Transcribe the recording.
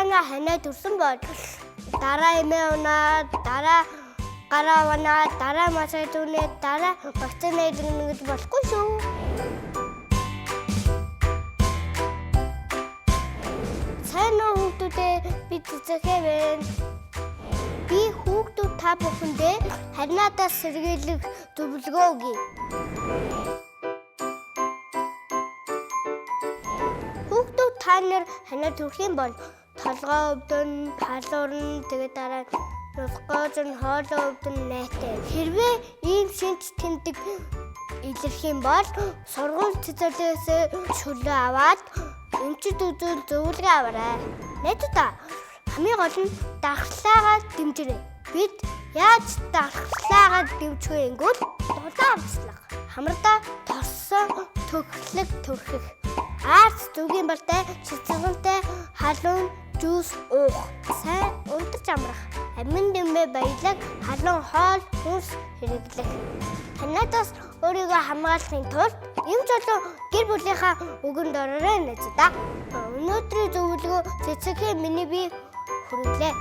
санаа ханаа төрсөн бол дараа эмээ унаад, дараа гараа унаад, дараа масаа түнээ, дараа вакцины ирнэ гэж болохгүй шүү. Сайн уу хүүхдүүдээ би цэцэхээ. Би хүүхдүүд та бүхэндээ харнаадаас сэргийлэх зөвлөгөө өгье. Хүүхдүүд та нар ханаа төрөх юм бол толгой өвдөн, халуурн, тэгээд дараа нусгоожн, хоолой өвдөн найтай. Хэрвээ ийм шинж тэмдэг илэрх юм бол сургууль цэцэрлэгээс шүлээ аваад эмчит үзүүл зөвлөгөө аваарай. Найзуудаа хамгийн гол нь дархлаагаа дэмжээрэй. Бид яаж дархлаагаа дэмжих вэ гэвэл дулаан амслах, хамраа торсон төгслөг төрхөх, арц зүгийн бартай, цэцгэлтэй халуун жуус уух, сайн унтаж амрах, амин дэмбэ баялаг, халуун хоол хүнс хэрэглэх. Танаас өөрийгөө хамгаалахын тулд эмч болон гэр бүлийнхаа үгэнд ороорой найзуудаа. Өнөөдрийн зөвлөгөө цэцэгийн миний бие хүргэлээ.